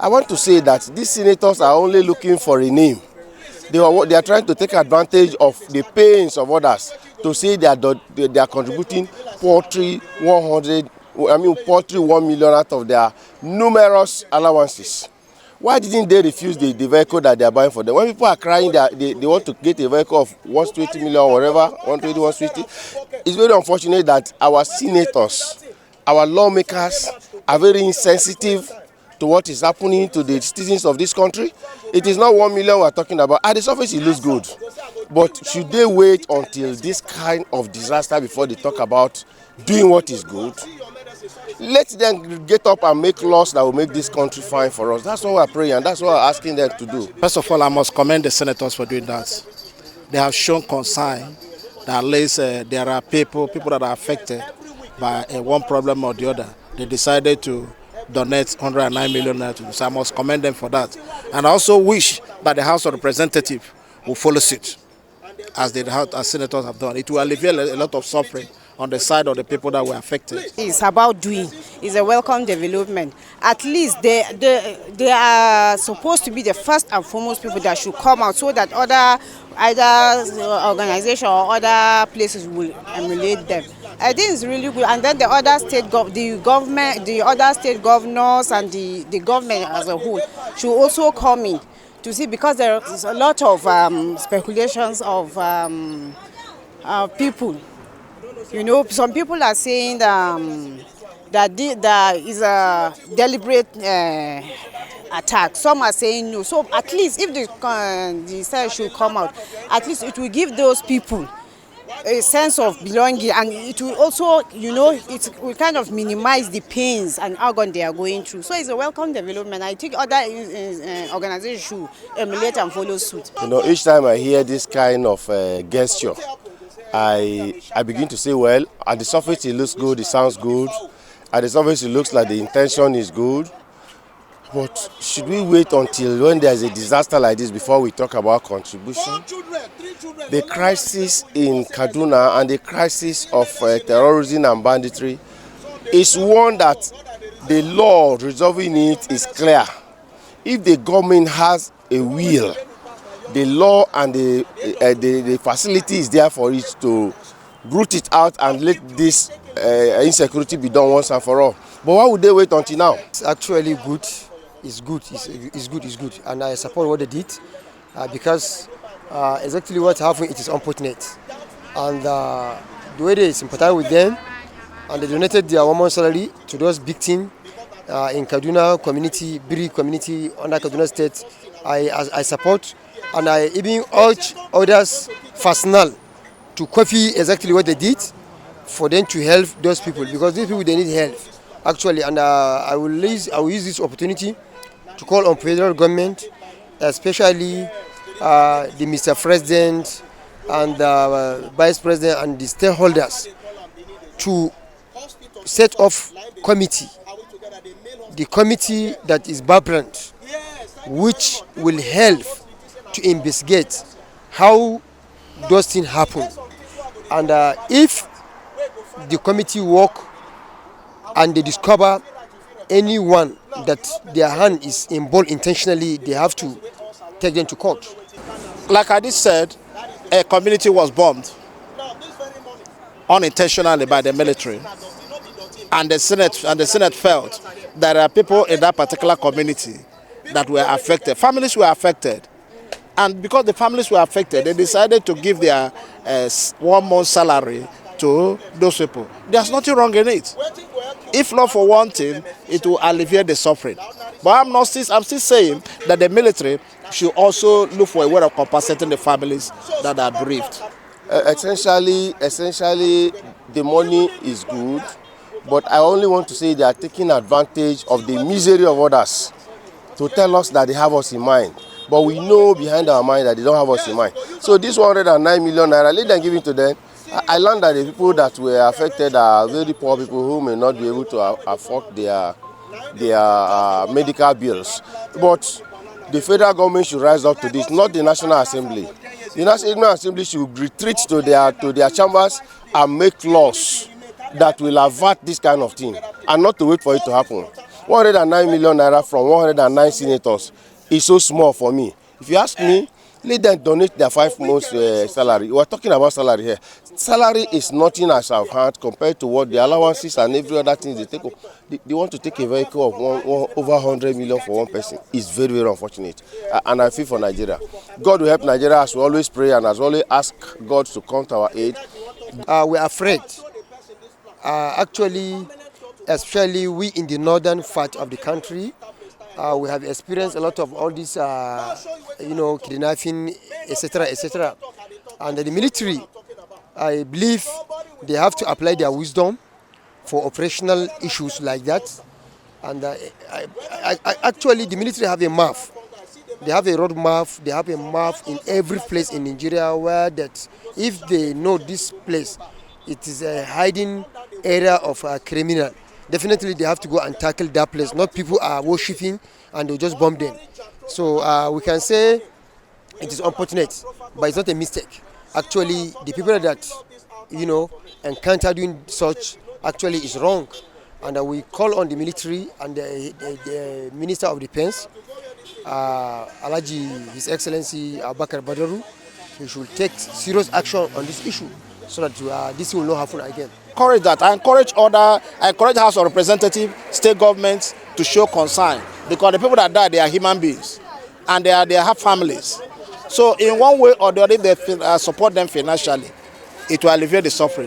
I want to say that these senators are only looking for a name. They are trying to take advantage of the pains of others to say they are contributing paltry 1 million out of their numerous allowances. Why didn't they refuse the vehicle that they are buying for them? When people are crying that they want to get a vehicle of 120 million or whatever, 120, 150, it's very unfortunate that our senators, our lawmakers are very insensitive to what is happening to the citizens of this country. It is not 1 million we are talking about. At the surface, it looks good. But should they wait until this kind of disaster before they talk about doing what is good? Let them get up and make laws that will make this country fine for us. That's what we're praying, and that's what we're asking them to do. First of all, I must commend the senators for doing that. They have shown concern that at least there are people that are affected by one problem or the other. They decided to donate 109 million naira to. So I must commend them for that. And I also wish that the House of Representatives will follow suit, as senators have done. It will alleviate a lot of suffering on the side of the people that were affected. It's about doing. It's a welcome development. At least they are supposed to be the first and foremost people that should come out, so that either organization or other places will emulate them. I think it's really good. And then the other the other state governors and the government as a whole should also come in to see, because there is a lot of speculations of people. You know, some people are saying that there is a deliberate attack. Some are saying no. So at least if the side should come out, at least it will give those people a sense of belonging, and it will also, you know, it will kind of minimize the pains and agony they are going through. So it's a welcome development. I think other organizations should emulate and follow suit. You know, each time I hear this kind of gesture, I begin to say, well, at the surface it looks good, it sounds good. At the surface it looks like the intention is good. But should we wait until when there's a disaster like this before we talk about contribution? The crisis in Kaduna and the crisis of terrorism and banditry is one that the law resolving it is clear. If the government has a will, the law and the facility is there for it to root it out and let this insecurity be done once and for all. But why would they wait until now? It's actually good. It's good. It's good. And I support what they did because exactly what happened, it is unfortunate. And the way they sympathize with them, and they donated their 1 month salary to those victims in Kaduna community, Biri community under Kaduna State, I support. And I even urge others personnel to copy exactly what they did for them to help those people, because these people, they need help actually. And I will use this opportunity to call on federal government, especially the Mr. President and the Vice President and the stakeholders, to set off committee, the committee that is vibrant, which will help to investigate how those things happen. And if the committee work and they discover anyone that their hand is involved intentionally, they have to take them to court. Like I just said, a community was bombed unintentionally by the military, and the Senate felt that there are people in that particular community that were affected. Families were affected. And because the families were affected, they decided to give their 1 month salary to those people. There's nothing wrong in it. If not for one thing, it will alleviate the suffering. But I'm still saying that the military should also look for a way of compensating the families that are bereaved. Essentially, the money is good, but I only want to say they are taking advantage of the misery of others to tell us that they have us in mind. But we know behind our mind that they don't have us in mind. So this 109 million naira, let them give it to them. I learned that the people that were affected are very poor people who may not be able to afford their medical bills. But the federal government should rise up to this, not the National Assembly. The National Assembly should retreat to their chambers and make laws that will avert this kind of thing, and not to wait for it to happen. 109 million naira from 109 senators is so small for me. If you ask me, let them donate their 5 months salary. We are talking about salary here. Salary is nothing as I've heard compared to what the allowances and every other thing they take. They want to take a vehicle of over 100 million for one person. It's very, very unfortunate. And I feel for Nigeria. God will help Nigeria, as we always pray and as we always ask God to come to our aid. We are afraid. Actually, especially we in the northern part of the country, we have experienced a lot of all this, kidnapping, etc., etc. And the military, I believe, they have to apply their wisdom for operational issues like that. And actually, the military have a map. They have a road map. They have a map in every place in Nigeria where that if they know this place, it is a hiding area of a criminal. Definitely, they have to go and tackle that place. Not people are worshipping and they just bomb them. So we can say it is unfortunate, but it's not a mistake. Actually, the people that encounter doing such actually is wrong, and we call on the military and the Minister of Defense, Alaji, His Excellency Abakar Badaru, he should take serious action on this issue so that this will not happen again. Encourage that. I encourage House of Representatives, state governments to show concern, because the people that die, they are human beings and they have families. So in one way or the other, they support them financially. It will alleviate the suffering.